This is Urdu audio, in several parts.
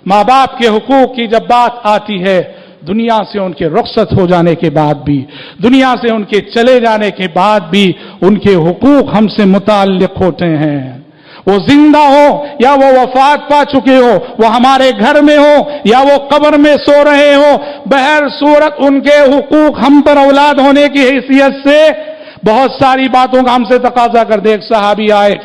ماں باپ کے حقوق کی جب بات آتی ہے، دنیا سے ان کے رخصت ہو جانے کے بعد بھی، دنیا سے ان کے چلے جانے کے بعد بھی ان کے حقوق ہم سے متعلق ہوتے ہیں۔ وہ زندہ ہو یا وہ وفات پا چکے ہو، وہ ہمارے گھر میں ہو یا وہ قبر میں سو رہے ہو، بہر صورت ان کے حقوق ہم پر اولاد ہونے کی حیثیت سے بہت ساری باتوں کا ہم سے تقاضا کر دے۔ ایک صحابی آئے،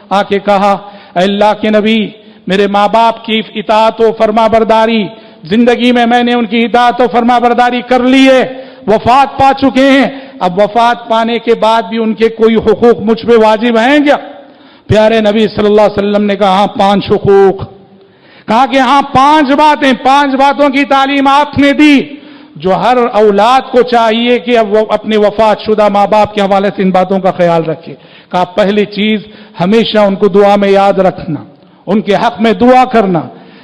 آ کے کہا، اے اللہ کے نبی، میرے ماں باپ کی اطاعت و فرما برداری، زندگی میں نے ان کی اطاعت و فرما برداری کر لی ہے، وفات پا چکے ہیں، اب وفات پانے کے بعد بھی ان کے کوئی حقوق مجھ پہ واجب ہیں کیا؟ پیارے نبی صلی اللہ علیہ وسلم نے کہا، ہاں 5 حقوق۔ کہا کہ ہاں 5 باتوں کی تعلیم آپ نے دی جو ہر اولاد کو چاہیے کہ اب وہ اپنے وفات شدہ ماں باپ کے حوالے سے ان باتوں کا خیال رکھے۔ کہا پہلی چیز، ہمیشہ ان کو دعا میں یاد رکھنا، ان کے حق میں دعا کرنا۔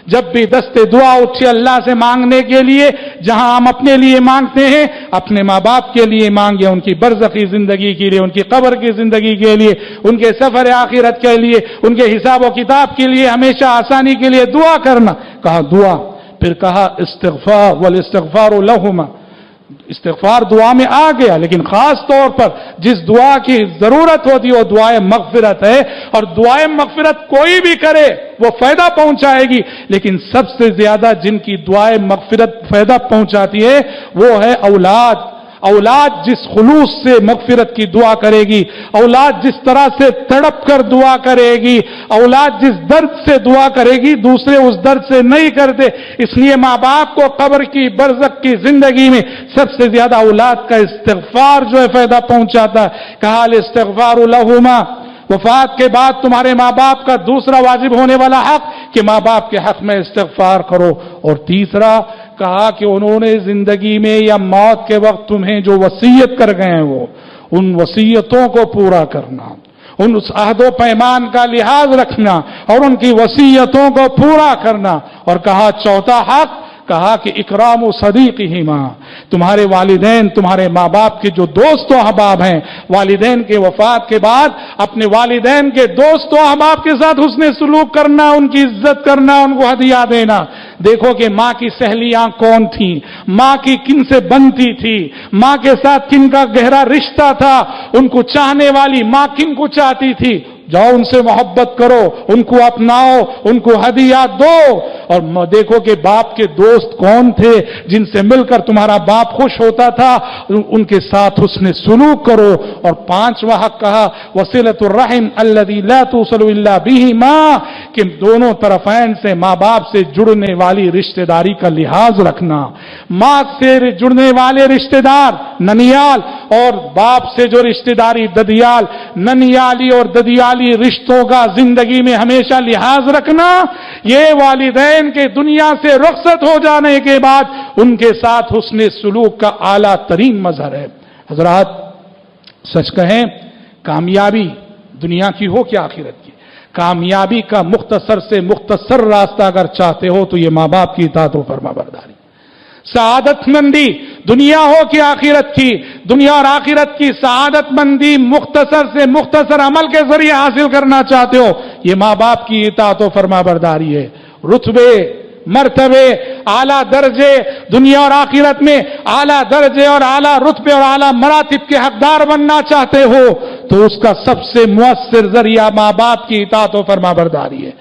جب بھی دست دعا اٹھے اللہ سے مانگنے کے لیے، جہاں ہم اپنے لیے مانگتے ہیں، اپنے ماں باپ کے لیے مانگے، ان کی برزخی زندگی کے لیے، ان کی قبر کی زندگی کے لیے، ان کے سفر آخرت کے لیے، ان کے حساب و کتاب کے لیے، ہمیشہ آسانی کے لیے دعا کرنا۔ کہا دعا، پھر کہا استغفار والاستغفار لہما، استغفار دعا میں آ گیا، لیکن خاص طور پر جس دعا کی ضرورت ہوتی ہے وہ دعائے مغفرت ہے، اور دعائے مغفرت کوئی بھی کرے وہ فائدہ پہنچائے گی، لیکن سب سے زیادہ جن کی دعائے مغفرت فائدہ پہنچاتی ہے وہ ہے اولاد۔ اولاد جس خلوص سے مغفرت کی دعا کرے گی، اولاد جس طرح سے تڑپ کر دعا کرے گی، اولاد جس درد سے دعا کرے گی دوسرے اس درد سے نہیں کرتے۔ اس لیے ماں باپ کو قبر کی برزخ کی زندگی میں سب سے زیادہ اولاد کا استغفار جو ہے فائدہ پہنچاتا ہے۔ کہا الاستغفار لہما، وفات کے بعد تمہارے ماں باپ کا دوسرا واجب ہونے والا حق کہ ماں باپ کے حق میں استغفار کرو، اور تیسرا کہا کہ انہوں نے زندگی میں یا موت کے وقت تمہیں جو وصیت کر گئے ہیں وہ ان وصیتوں کو پورا کرنا، اس عہد و پیمان کا لحاظ رکھنا اور ان کی وصیتوں کو پورا کرنا۔ اور کہا چوتھا حق، کہا کہ اکرام و صدیقہما، تمہارے والدین، تمہارے ماں باپ کے جو دوست و احباب ہیں، والدین کے وفات کے بعد اپنے والدین کے دوست و احباب کے ساتھ حسن سلوک کرنا، ان کی عزت کرنا، ان کو ہدیہ دینا۔ دیکھو کہ ماں کی سہیلیاں کون تھیں، ماں کی کن سے بنتی تھی، ماں کے ساتھ کن کا گہرا رشتہ تھا، ان کو چاہنے والی ماں کن کو چاہتی تھی، جاؤ ان سے محبت کرو، ان کو اپناؤ، ان کو ہدیہ دو۔ اور دیکھو کہ باپ کے دوست کون تھے جن سے مل کر تمہارا باپ خوش ہوتا تھا، ان کے ساتھ حسن سلوک کرو۔ اور 5واں حق کہا وصلۃ الرحم الذی لا توصل الا بہما، کہ دونوں طرفین سے ماں باپ سے جڑنے والی رشتہ داری کا لحاظ رکھنا۔ ماں سے جڑنے والے رشتہ دار ننیال اور باپ سے جو رشتہ داری ددیال، ننیالی اور ددیالی رشتوں کا زندگی میں ہمیشہ لحاظ رکھنا، یہ والدین کے دنیا سے رخصت ہو جانے کے بعد ان کے ساتھ حسن سلوک کا اعلیٰ ترین مظہر ہے۔ حضرات سچ کہیں، کامیابی دنیا کی ہو کہ آخرت کی، کامیابی کا مختصر سے مختصر راستہ اگر چاہتے ہو تو یہ ماں باپ کی اطاعت و فرما برداری۔ سعادت مندی دنیا ہو کہ آخرت کی، دنیا اور آخرت کی سعادت مندی مختصر سے مختصر عمل کے ذریعے حاصل کرنا چاہتے ہو، یہ ماں باپ کی اطاعت و فرما برداری ہے۔ رتبے، مرتبے، اعلیٰ درجے دنیا اور آخرت میں، اعلیٰ درجے اور اعلیٰ رتبے اور اعلیٰ مراتب کے حقدار بننا چاہتے ہو تو اس کا سب سے مؤثر ذریعہ ماں باپ کی اطاعت و فرما برداری ہے۔